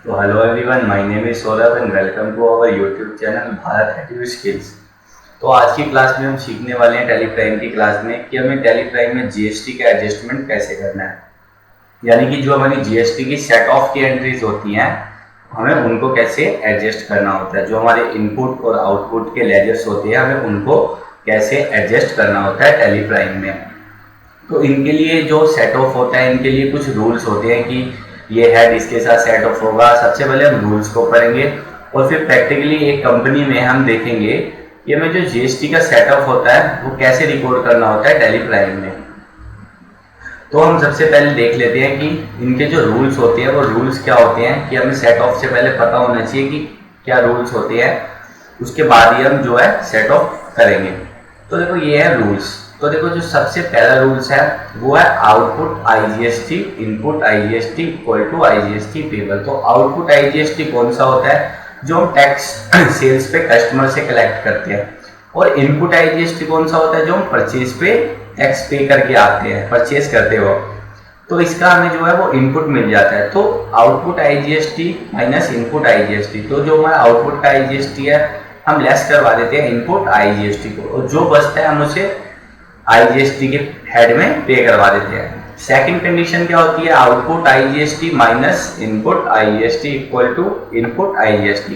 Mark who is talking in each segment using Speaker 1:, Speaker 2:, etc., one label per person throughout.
Speaker 1: तो hello everyone, my name is Saurabh and welcome to our YouTube channel Bharat edu skills. तो आज की class में हम सीखने वाले हैं टैली प्राइम की क्लास में कि हमें टैली प्राइम में जीएसटी का एडजस्टमेंट कैसे करना है। यानी कि जो हमारी जीएसटी की सेट ऑफ की एंट्रीज होती हैं हमें उनको कैसे एडजस्ट करना होता है। जो हमारे इनपुट और आउटपुट के लेजर्स होते हैं हमें उनको कैसे एडजस्ट करना होता है टैली प्राइम में। तो इनके लिए जो सेट ऑफ होता है इनके लिए कुछ रूल्स होते हैं कि ये हेड इसके साथ सेट ऑफ होगा। सबसे पहले हम रूल्स को पढ़ेंगे और फिर प्रैक्टिकली एक कंपनी में हम देखेंगे कि हमें जो जीएसटी का सेट ऑफ होता है वो कैसे रिकॉर्ड करना होता है टैली प्राइम में। तो हम सबसे पहले देख लेते हैं कि इनके जो रूल्स होते हैं वो रूल्स क्या होते हैं, कि हमें सेट ऑफ से पहले पता होना चाहिए कि क्या रूल्स होते हैं, उसके बाद ही हम जो है सेट ऑफ करेंगे। तो देखो ये है रूल्स। तो देखो जो सबसे पहला रूल्स है वो है output IGST input IGST equal to IGST payable. तो आउटपुट आईजीएसटी कौन सा होता है, जो हम टैक्स सेल्स पे कस्टमर से कलेक्ट करते हैं, और इनपुट आईजीएसटी कौन सा होता है जो हम परचेज पे टैक्स पे करके आते हैं परचेज करते हो। तो इसका हमें जो है वो इनपुट मिल जाता है। तो output IGST minus input IGST, तो जो हमारा आउटपुट का आईजीएसटी है हम लेस करवा देते हैं इनपुट आईजीएसटी को, और जो बचता है हम उसे आईजीएसटी के हेड में पे करवा देते हैं। सेकंड कंडीशन क्या होती है, output IGST minus input IGST equal to input IGST.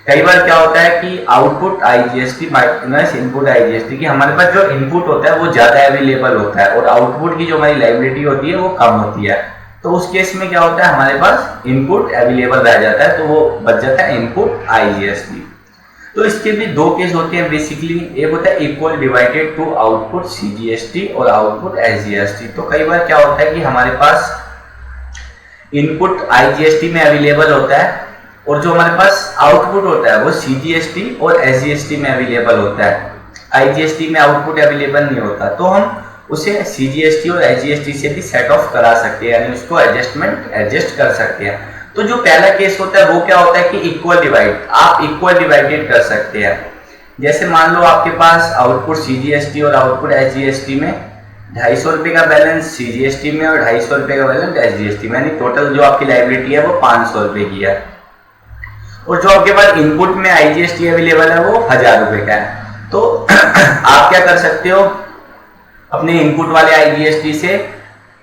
Speaker 1: कई बार क्या होता है कि output IGST minus input IGST की हमारे पास जो इनपुट होता है वो ज्यादा अवेलेबल होता है और आउटपुट की जो हमारी लायबिलिटी होती है वो कम होती है। तो उस केस में क्या होता है, हमारे पास इनपुट अवेलेबल रह जाता है, तो वो बच जाता है इनपुट आईजीएसटी। तो इसके भी दो केस होते हैं बेसिकली। एक होता है equal divided to output CGST और आउटपुट एसजीएसटी। तो कई बार क्या होता है कि हमारे पास इनपुट आईजीएसटी में अवेलेबल होता है और जो हमारे पास आउटपुट होता है वो सीजीएसटी और एसजीएसटी में अवेलेबल होता है। आईजीएसटी में आउटपुट अवेलेबल नहीं होता, तो हम उसे सीजीएसटी और एसजीएसटी से भी सेट ऑफ करा सकते हैं, यानी उसको एडजस्ट कर सकते हैं। तो जो पहला केस होता है वो क्या होता है कि इक्वल डिवाइड, आप इक्वल डिवाइडेड कर सकते हैं। जैसे मान लो आपके पास आउटपुट सीजीएसटी और आउटपुट एसजीएसटी में 250 रुपए का बैलेंस सीजीएसटी में और 250 रुपए का बैलेंस एसजीएसटी में, यानी टोटल जो आपकी लायबिलिटी है वो 500 रुपए की है। और जो आपके पास इनपुट में आईजीएसटी अवेलेबल है वो 1000 रुपए का है। तो आप क्या कर सकते हो, अपने इनपुट वाले आईजीएसटी से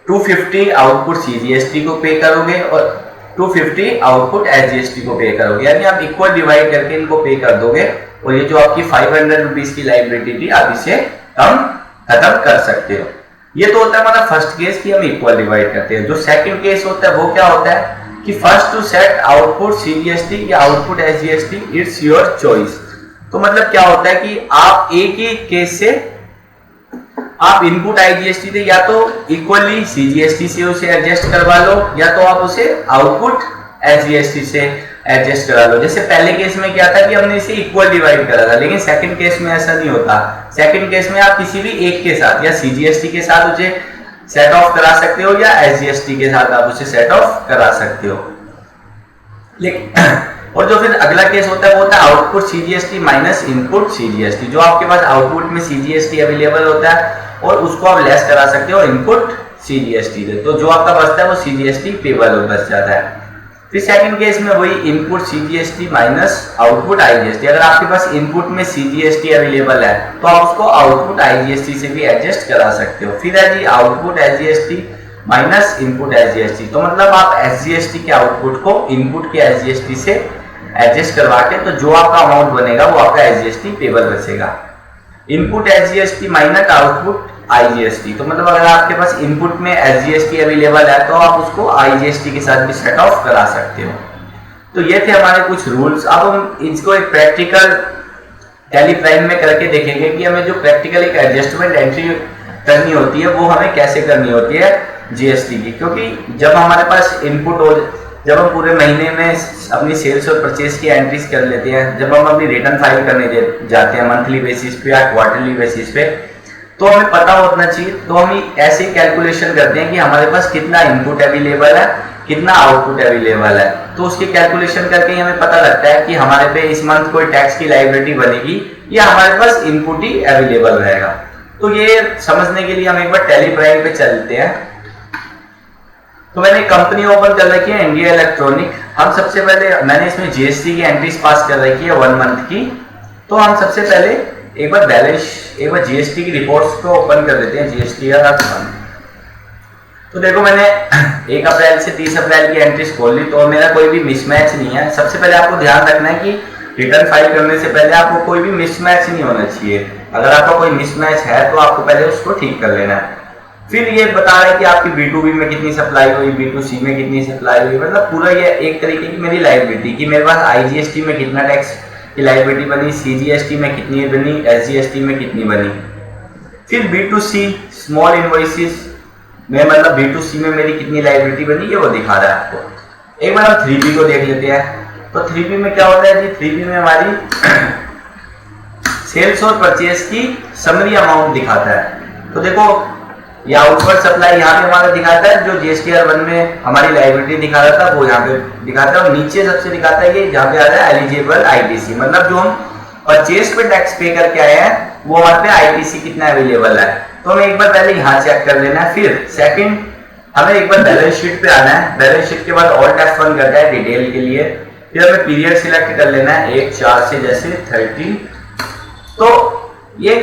Speaker 1: 250 आउटपुट सीजीएसटी को पे करोगे और 250 आउटपुट एसजीएसटी को पे करोगे, यानी आप इक्वल डिवाइड करके इनको पे कर दोगे और ये जो आपकी 500 रुपीज की लायबिलिटी थी आप इसे खत्म कर सकते हो। ये तो होता है हमारा फर्स्ट केस कि हम इक्वल डिवाइड करते हैं। जो सेकंड केस होता है वो क्या होता है कि first to set output CGST या output SGST, it's your choice. तो मतलब क्या होता है कि आप एक ही केस से आप इनपुट आईजीएसटी से या तो इक्वली सीजीएसटी से उसे एडजस्ट करवा लो या तो आप उसे आउटपुट एसजीएसटी से एडजस्ट करा लो। जैसे पहले केस में क्या था कि हमने इसे इक्वल डिवाइड करा था, लेकिन सेकंड केस में ऐसा नहीं होता। सेकंड केस में आप किसी भी एक के साथ या सीजीएसटी के साथ उसे सेट ऑफ करा सकते हो या एसजीएसटी के साथ आप उसे सेट ऑफ करा सकते हो। लेकिन और जो फिर अगला केस होता है वो होता है output CGST minus input CGST. जो आपके पास आउटपुट में सीजीएसटी अवेलेबल होता है और उसको आप लेस करा सकते हो इनपुट सीजीएसटी से, तो जो आपका बचता है वो सीजीएसटी पेबल बच जाता है। फिर सेकंड केस में वही input CGST minus output IGST. अगर आपके पास इनपुट में सीजीएसटी अवेलेबल है तो आप उसको आउटपुट आईजीएसटी से भी एडजस्ट करा सकते हो। फिर है जी output SGST minus input SGST. तो मतलब आप एसजीएसटी के आउटपुट को इनपुट के एसजीएसटी से एडजस्ट करवा के तो जो आपका अमाउंट बनेगा वो आपका एसजीएसटी पेबल बचेगा। Input SGST minus output IGST, तो मतलब अगर आपके पास इनपुट में एसजीएसटी अवेलेबल है तो आप उसको आईजीएसटी के साथ भी सेट ऑफ करा सकते हो। तो ये थे हमारे कुछ रूल्स। अब हम इसको एक प्रैक्टिकल टैली प्राइम में करके देखेंगे कि हमें जो प्रैक्टिकल एक एडजस्टमेंट एंट्री करनी होती है वो हमें कैसे करनी होती है जीएसटी की। क्योंकि जब हमारे पास इनपुट हो, जब हम पूरे महीने में अपनी सेल्स और परचेज की एंट्रीज कर लेते हैं, जब हम अपनी रिटर्न फाइल करने जाते हैं मंथली बेसिस पे या क्वार्टरली बेसिस पे, तो हमें पता होना चाहिए। तो हम ऐसे कैलकुलेशन करते हैं कि हमारे पास कितना इनपुट अवेलेबल है, कितना आउटपुट अवेलेबल है। तो उसकी कैलकुलेशन करके हमें पता लगता है कि हमारे पे इस मंथ कोई टैक्स की लायबिलिटी बनेगी या हमारे पास इनपुट ही अवेलेबल रहेगा। तो ये समझने के लिए हम एक बार टैली प्राइम पे चलते हैं। तो मैंने कंपनी ओपन कर रखी है इंडिया इलेक्ट्रॉनिक। हम सबसे पहले, मैंने इसमें जीएसटी की एंट्रीज पास कर रखी है 1 मंथ की, तो हम सबसे पहले एक बार जीएसटी की रिपोर्ट्स को ओपन कर लेते हैं, जीएसटी हर मंथ। तो देखो मैंने 1 अप्रैल से 30 अप्रैल की एंट्रीज खोल ली, तो मेरा कोई भी मिसमैच नहीं है। सबसे पहले आपको ध्यान रखना है कि रिटर्न फाइल करने से पहले आपको कोई भी मिसमैच नहीं होना चाहिए। अगर आपका कोई मिसमैच है तो आपको पहले उसको ठीक कर लेना है। फिर ये बता रहा है कि आपकी B2B में कितनी सप्लाई हुई, B2C में कितनी सप्लाई हुई, मतलब पूरा ये एक तरीके की मेरी लायबिलिटी कि मेरे पास IGST में कितना टैक्स की लायबिलिटी बनी, CGST में कितनी बनी, SGST में कितनी बनी। फिर B2C स्मॉल इनवॉइसेस में, मतलब B2C में मेरी कितनी लायबिलिटी बनी, ये वो दिखा रहा है आपको। एक बार हम 3B को देख लेते हैं। तो 3B में क्या होता है जी, 3B में हमारी सेल्स और परचेज की समरी अमाउंट दिखाता है। तो देखो ये आउटवर्ड सप्लाई यहाँ पे हमारा दिखाता है, जो GSTR 1 में हमारी लायबिलिटी दिखा रहा था वो यहाँ पे दिखाता है, और नीचे सबसे दिखाता है कि जहाँ पे आ रहा है एलिजिबल ITC, मतलब जो हम परचेज पे टैक्स पे करके आए हैं वो हमारे पे ITC कितना अवेलेबल है। तो हमें एक बार पहले यहाँ चेक कर लेना है। फिर सेकंड हमें एक बार बैलेंस शीट पे आना है। बैलेंस शीट के बाद ऑल्ट F1 करना है डिटेल के लिए। फिर हमें पीरियड सिलेक्ट कर लेना है 1/4 से जैसे 30। तो ये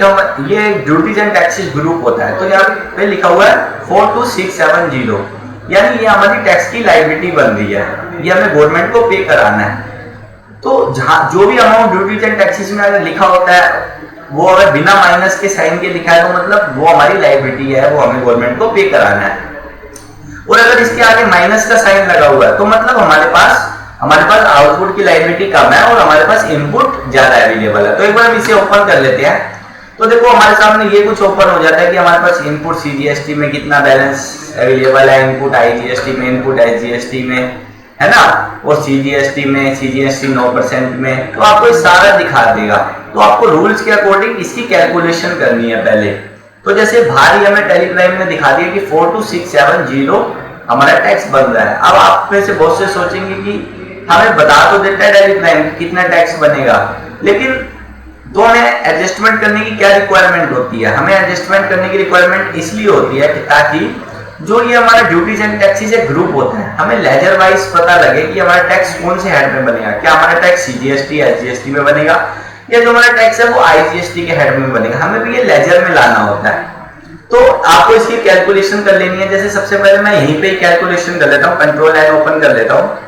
Speaker 1: ड्यूटीज एंड टैक्सेस ग्रुप होता है। तो यहाँ पे लिखा हुआ है 42670, यानी ये हमारी टैक्स की लायबिलिटी बन रही है, ये हमें गवर्नमेंट को पे कराना है। तो जहाँ जो भी अमाउंट ड्यूटीज एंड टैक्सेस में अगर लिखा होता है वो अगर बिना माइनस के साइन के लिखा है तो मतलब वो हमारी लायबिलिटी है, वो हमें गवर्नमेंट को पे कराना है। और अगर इसके आगे माइनस का साइन लगा हुआ है तो मतलब हमारे पास आउटपुट की लायबिलिटी कम है और हमारे पास इनपुट ज्यादा अवेलेबल है। तो एक बार हम इसे ओपन कर लेते हैं। तो देखो हमारे सामने ये कुछ ओपन हो जाता है कि हमारे पास इनपुट CGST में कितना बैलेंस अवेलेबल है, इनपुट IGST में, इनपुट SGST में, है ना, और CGST में, CGST 9% में, तो आपको ये सारा दिखा देगा। तो आपको रूल्स के अकॉर्डिंग इसकी कैलकुलेशन करनी है पहले। तो जैसे भारी हमें टेली प्राइम में दिखा दिया कि 42670 हमारा टैक्स बन रहा है। अब आप में से बहुत से सोचेंगे कि हमें बता तो देता है टेली प्राइम कितना टैक्स बनेगा, लेकिन तो हमें एडजस्टमेंट करने की क्या रिक्वायरमेंट होती है? हमें एडजस्टमेंट करने की रिक्वायरमेंट इसलिए होती है कि ताकि जो ये हमारा ड्यूटीज एंड टैक्सेस एक ग्रुप होता है, हमें लेजर वाइज पता लगे कि हमारा टैक्स कौन से हेड में बनेगा। क्या हमारा टैक्स CGST SGST में बनेगा, या जो हमारा टैक्स है वो IGST के हेड में बनेगा। हमें भी ये लेजर में लाना होता है। तो आपको इसकी कैलकुलेशन कर लेनी है। जैसे सबसे पहले मैं यहीं पे कैलकुलेशन कर लेता हूँ, कंट्रोल लाइन ओपन कर लेता हूँ।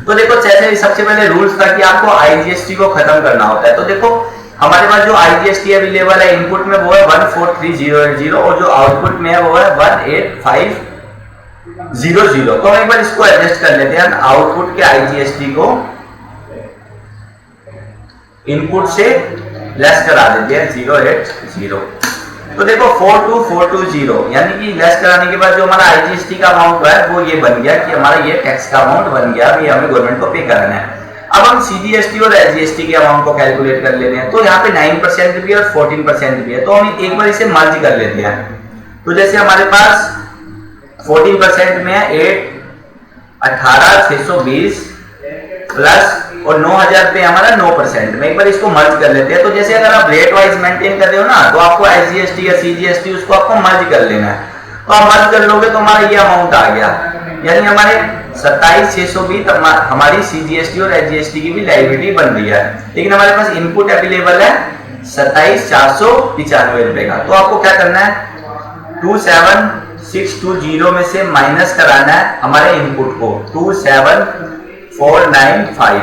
Speaker 1: तो देखो जैसे सबसे पहले रूल्स था कि आपको IGST को खत्म करना होता है। तो देखो हमारे पास जो IGST अवेलेबल है इनपुट में वो है 143080, और जो आउटपुट में है वो है 18500। तो हम एक बार इसको एडजस्ट कर लेते हैं, आउटपुट के IGST को इनपुट से लेस करा देते हैं 080। तो देखो 42420, यानी कि लेस कराने के बाद जो हमारा IGST का अमाउंट है वो ये बन गया कि हमारा ये टैक्स का अमाउंट बन गया, ये हमें गवर्नमेंट को पे करना है। अब हम CGST और SGST के अमाउंट को कैलकुलेट कर लेते हैं। तो यहाँ पे 9% भी है और 14% भी है, तो हम एक बार इसे मर्ज कर लेते हैं। तो जैसे हमारे पास 14% में है 18,620 प्लस और 9,000 पे हमारा 9% में। एक बार इसको मर्ज कर लेते हैं। तो जैसे अगर आप रेट वाइज मेंटेन कर रहे हो ना, तो आपको SGST या CGST उसको आपको मर्ज कर लेना है। तो आप मर्ज कर लोगे तो हमारा ये अमाउंट आ गया, यानी हमारे 27,620 हमारी CGST और SGST की भी लायबिलिटी बन रही है। लेकिन हमारे पास इनपुट अवेलेबल है 27,495 रुपए का। तो आपको क्या करना है, 27,620 में से माइनस कराना है हमारे इनपुट को 27,495।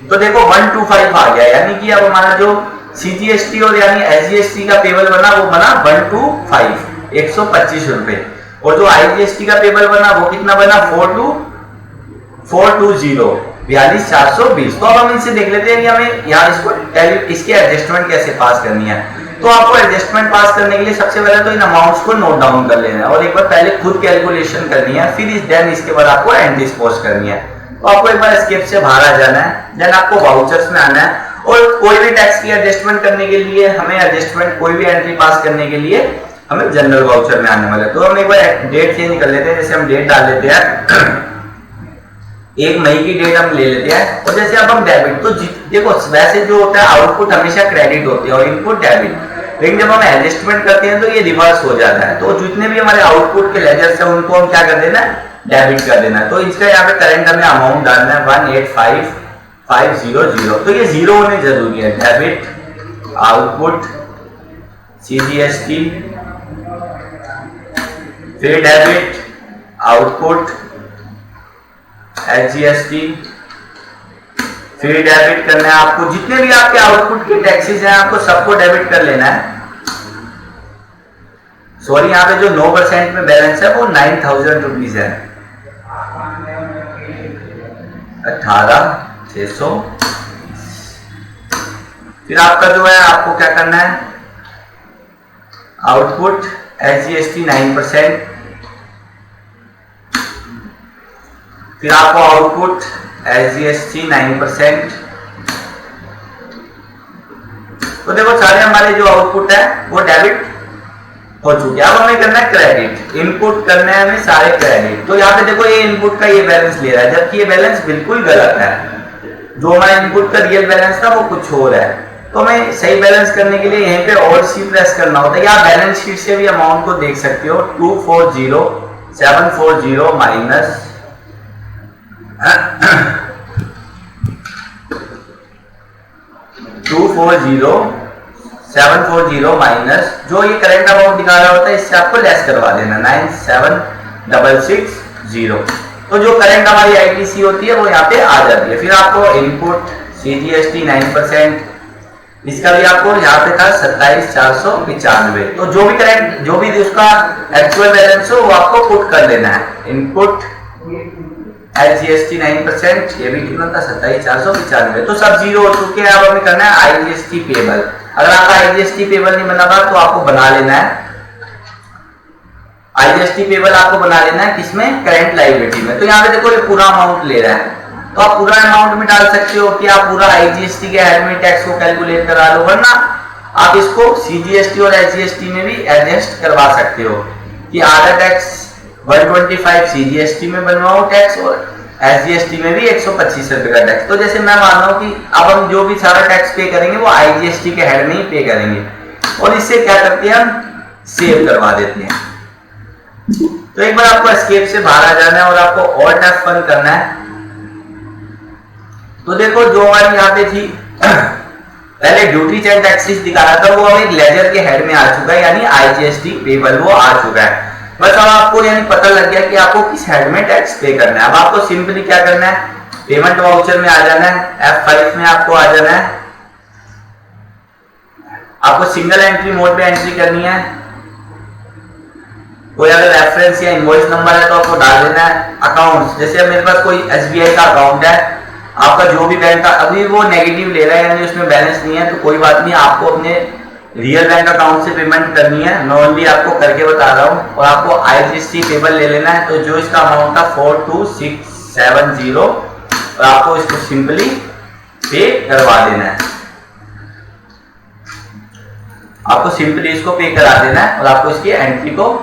Speaker 1: तो देखो 125 आ गया, यानी कि अब हमारा जो CGST और यानी SGST का पेबल बना वो बना 125 125 रुपए, और जो IGST का पेबल बना वो कितना बना 420 42,420। तो अब हम इनसे देख लेते हैं कि हमें यहाँ इसकी एडजस्टमेंट कैसे पास करनी है। तो आपको एडजस्टमेंट पास करने के लिए सबसे पहले तो इन अमाउंट्स को नोट डाउन कर लेना है, और एक बार पहले खुद कैलकुलेशन करनी है, फिर इसके बाद आपको एंट्रीज पोस्ट करनी है। तो आपको एक बार एस्केप से बाहर आ जाना है, देन आपको वाउचर्स में आना है, और कोई भी टैक्स की एडजस्टमेंट करने के लिए हमें एडजस्टमेंट कोई भी एंट्री पास करने के लिए हमें जनरल वाउचर में आने वाले। तो हम एक बार डेट चेंज कर लेते हैं। जैसे हम डेट डाल लेते हैं 1 मई की डेट हम ले लेते हैं, और जैसे अब हम डेबिट, तो देखो वैसे जो होता है आउटपुट हमेशा क्रेडिट होती है और इनपुट डेबिट, लेकिन जब हम एडजस्टमेंट करते हैं तो ये रिवर्स हो जाता है। तो जितने भी हमारे आउटपुट के लेजर्स हैं उनको हम क्या कर देना है, डेबिट कर देना है। तो इसका यहाँ पे करंट हमें अमाउंट डालना है 185,500। तो ये जीरो होने जरूरी है। डेबिट आउटपुट CGST, फिर डेबिट आउटपुट HGST, फिर डेबिट करना है आपको जितने भी आपके आउटपुट के टैक्सेस हैं आपको सबको डेबिट कर लेना है। सॉरी, यहाँ पे जो 9% में बैलेंस है वो 9,000 रुपीज है। 18,600। फिर आपका जो है आपको क्या करना है, आउटपुट HGST 9%, फिर आपको आउटपुट HGST 9%। तो देखो सारे हमारे जो आउटपुट है वो डेबिट हो चुके हैं। अब हमें करना है क्रेडिट, इनपुट करना है हमें सारे क्रेडिट। तो यहाँ पे देखो ये इनपुट का ये बैलेंस ले रहा है, जबकि ये बैलेंस बिल्कुल गलत है। जो हमारा इनपुट का रियल बैलेंस था वो कुछ और है। तो हमें सही बैलेंस करने के लिए यहीं पे ऑल्ट सी प्रेस करना होता है। या बैलेंस शीट से भी अमाउंट को देख सकते हो। 240,740 माइनस 240,740 माइनस जो ये करंट अमाउंट दिखा रहा होता है इससे आपको लेस करवा देना 97,660। तो जो करंट हमारी ITC होती है वो यहाँ पे आ जाती है। फिर आपको इनपुट CGST 9%, इसका भी आपको यहाँ पे था 27,495। तो जो भी करंट जो भी उसका एक्चुअल बैलेंस हो वो आपको पुट कर देना है। इनपुट HGST 9%, ये भी कितना था 27,495। तो सब जीरो हो चुके हैं। अब हमें करना है IGST पेबल। अगर आपका IGST पेबल नहीं बना हुआ तो आपको बना लेना है। IGST पेबल आपको बना लेना है किसमें, करंट लायबिलिटी में। तो यहाँ पे देखो ये पूरा अमाउंट ले रहा है, तो आप पूरा अमाउंट में डाल सकते हो कि आप पूरा IGST के हेड में टैक्स को कैलकुलेट करा लो, वरना आप इसको CGST और HGST में भी एडजस्ट करवा सकते हो कि आधा टैक्स 125 CGST में बनवाओ टैक्स और SGST में भी 125 रुपए का टैक्स। तो जैसे मैं मान रहा हूँ कि अब हम जो भी सारा टैक्स पे करेंगे वो IGST के हेड में ही पे करेंगे, और इससे क्या करते हैं हम सेव करवा देते हैं। तो एक बार आपको एस्केप से बाहर आ जाना है और आपको ऑल्ट F1 करना है। तो देखो जो हमारी यहाँ पे थी पहले ड्यूटी एंड टैक्सेस दिखा रहा था वो अब एक लेजर के हेड में आ चुका है, यानी IGST पेबल वो आ चुका है। बस अब आपको यानी पता लग गया कि आपको किस हेड में टैक्स पे करना है। अब आपको सिंपली क्या करना है, पेमेंट वाउचर में आ जाना है, F5 में आपको आ जाना है। आपको सिंगल एंट्री मोड पे एंट्री करनी है। कोई अगर रेफरेंस या इनवॉइस नंबर है तो आपको डाल देना है। अकाउंट्स, जैसे मेरे पास कोई SBI का अकाउंट है, आपका जो भी बैंक का अभी वो नेगेटिव ले रहा है यानी उसमें बैलेंस नहीं है, तो कोई बात नहीं, आपको अपने रियल बैंक अकाउंट से पेमेंट करनी है। मैं ओनली आपको करके बता रहा हूँ। और आपको IGST पेबल ले लेना है। तो जो इसका अमाउंट था 42,670 और आपको इसको सिंपली पे करवा देना है। आपको सिंपली इसको पे करा देना है और आपको इसकी एंट्री को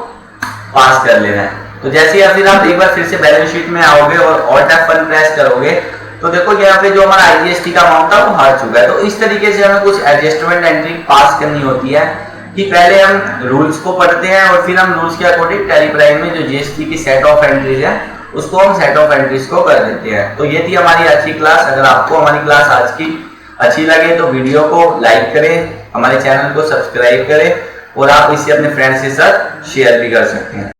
Speaker 1: पास कर लेना है। तो जैसे ही फिर आप एक बार फिर से बैलेंस शीट में आओगे और ऑल्ट F1 प्रेस करोगे तो देखो यहाँ पे जो हमारा IGST का अमाउंट था वो हार चुका है। तो इस तरीके से हमें कुछ एडजस्टमेंट एंट्री पास करनी होती है कि पहले हम रूल्स को पढ़ते हैं और फिर हम रूल्स के अकॉर्डिंग टैली प्राइम में जो GST की सेट ऑफ एंट्रीज है उसको हम सेट ऑफ एंट्रीज को कर देते हैं। तो ये थी हमारी आज की क्लास। अगर आपको हमारी क्लास आज की अच्छी लगे तो वीडियो को लाइक करें, हमारे चैनल को सब्सक्राइब करें और आप इसे अपने फ्रेंड्स के साथ शेयर भी कर सकते हैं।